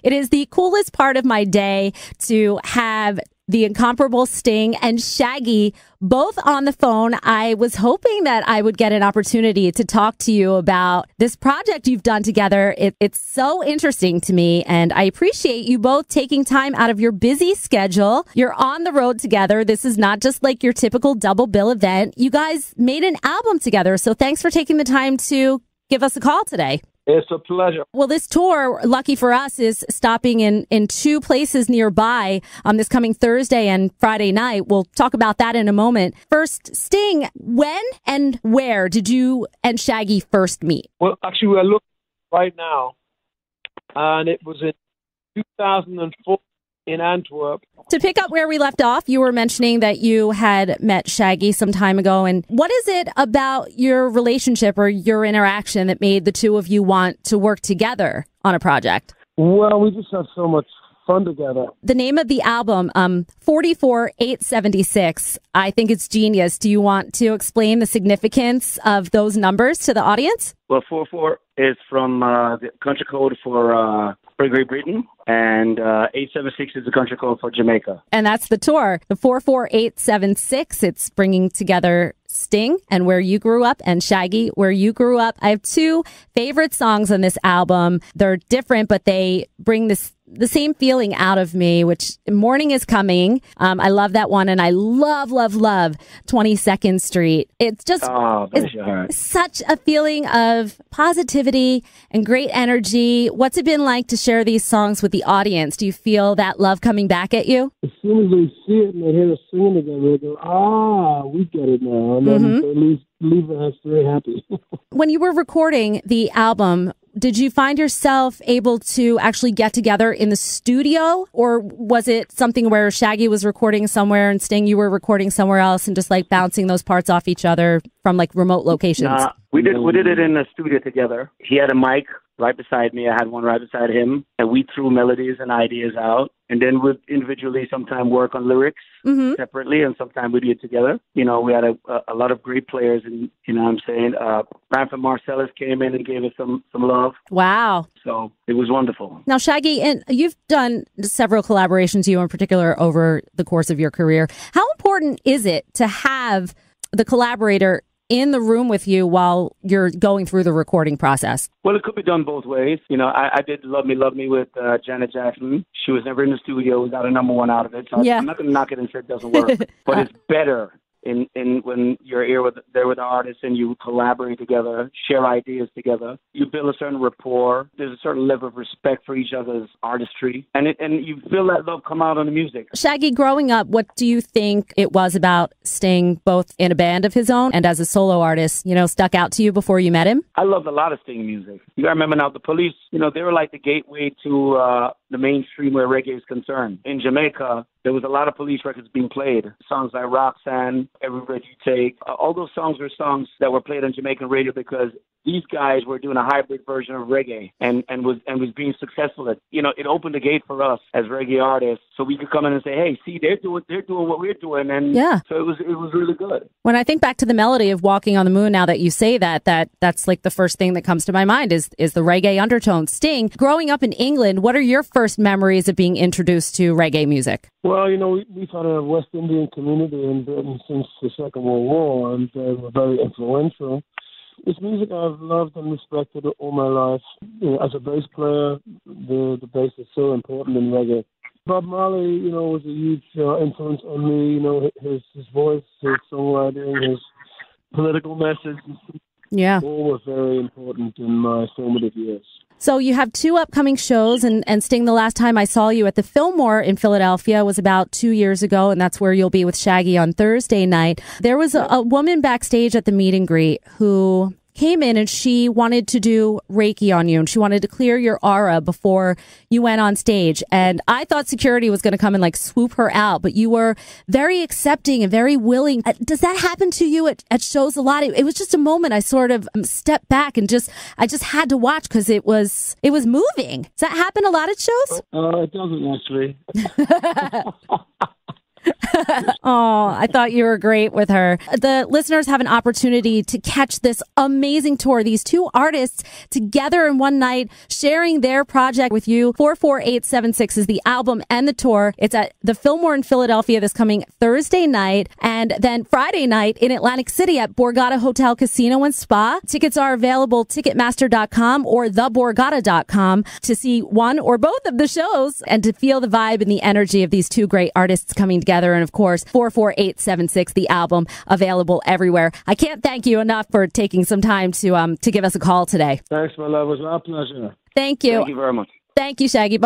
It is the coolest part of my day to have the incomparable Sting and Shaggy both on the phone. I was hoping that I would get an opportunity to talk to you about this project you've done together. It's so interesting to me, and I appreciate you both taking time out of your busy schedule. You're on the road together. This is not just like your typical double bill event. You guys made an album together, so thanks for taking the time to give us a call today. It's a pleasure. Well, this tour, lucky for us, is stopping in two places nearby on this coming Thursday and Friday night. We'll talk about that in a moment. First, Sting, when and where did you and Shaggy first meet? Well, actually, we're looking right now, and it was in 2004 in Antwerp. To pick up where we left off, you were mentioning that you had met Shaggy some time ago. And what is it about your relationship or your interaction that made the two of you want to work together on a project? Well, we just have so much fun together. The name of the album, 44876, I think it's genius. Do you want to explain the significance of those numbers to the audience? Well, 44 is from the country code for Great Britain, and 876 is the country code for Jamaica. And that's the tour, the 44876. It's bringing together Sting and where you grew up, and Shaggy, where you grew up. I have two favorite songs on this album. They're different, but they bring the same feeling out of me, which Morning is Coming. I love that one, and I love 22nd Street. It's just it's such a feeling of positivity and great energy. What's it been like to share these songs with the audience? Do you feel that love coming back at you? As soon as they see it and they hear us singing together, they go, we get it now. And then they leave us very happy. When you were recording the album, did you find yourself able to actually get together in the studio, or was it something where Shaggy was recording somewhere and Sting, you were recording somewhere else and just like bouncing those parts off each other from like remote locations? Nah, we did it in the studio together. He had a mic right beside me. I had one right beside him, and we threw melodies and ideas out. And then we'd individually sometimes work on lyrics separately, and sometimes we do it together. You know, we had a lot of great players, and you know what I'm saying? Branford Marcellus came in and gave us some love. Wow. So it was wonderful. Now, Shaggy, and you've done several collaborations, you in particular, over the course of your career. How important is it to have the collaborator in the room with you while you're going through the recording process? Well, it could be done both ways. You know, I did Love Me with Janet Jackson. She was never in the studio. We got a #1 out of it. So I'm not going to knock it and say it doesn't work. But it's better in when you're there with the artist and you collaborate together, share ideas together. You build a certain rapport. There's a certain level of respect for each other's artistry. And you feel that love come out on the music. Shaggy, growing up, what do you think it was about Sting, both in a band of his own and as a solo artist, you know, stuck out to you before you met him? I loved a lot of Sting music. You got to remember now, the Police, you know, they were like the gateway to the mainstream where reggae is concerned. In Jamaica, there was a lot of Police records being played. Songs like Roxanne, Every Breath You Take. All those songs were songs that were played on Jamaican radio because these guys were doing a hybrid version of reggae and was being successful at. You know, it opened the gate for us as reggae artists, so we could come in and say, hey, see, they're doing what we're doing, and so it was really good. When I think back to the melody of Walking on the Moon, now that you say that's like the first thing that comes to my mind is the reggae undertone. Sting, growing up in England, what are your first memories of being introduced to reggae music? Well, you know, we've had a West Indian community in Britain since the Second World War, and they were very influential. It's music I've loved and respected all my life. You know, as a bass player, the bass is so important in reggae. Bob Marley, you know, was a huge influence on me. You know, his voice, his songwriting, his political message. Yeah. All were very important in my formative years. So you have two upcoming shows, and Sting, the last time I saw you at the Fillmore in Philadelphia was about 2 years ago, and that's where you'll be with Shaggy on Thursday night. There was a woman backstage at the meet and greet who came in and she wanted to do Reiki on you, and she wanted to clear your aura before you went on stage. And I thought security was going to come and like swoop her out, but you were very accepting and very willing. Does that happen to you at shows a lot? It was just a moment I sort of stepped back and I just had to watch because it was moving. Does that happen a lot at shows? It doesn't actually. Oh, I thought you were great with her. The listeners have an opportunity to catch this amazing tour. These two artists together in one night, sharing their project with you. 44876 is the album and the tour. It's at the Fillmore in Philadelphia this coming Thursday night, and then Friday night in Atlantic City at Borgata Hotel Casino and Spa. Tickets are available Ticketmaster.com or theborgata.com to see one or both of the shows and to feel the vibe and the energy of these two great artists coming together. And of course, 44876, the album, available everywhere. I can't thank you enough for taking some time to give us a call today. Thanks, my love. It was my pleasure. Thank you. Thank you very much. Thank you, Shaggy.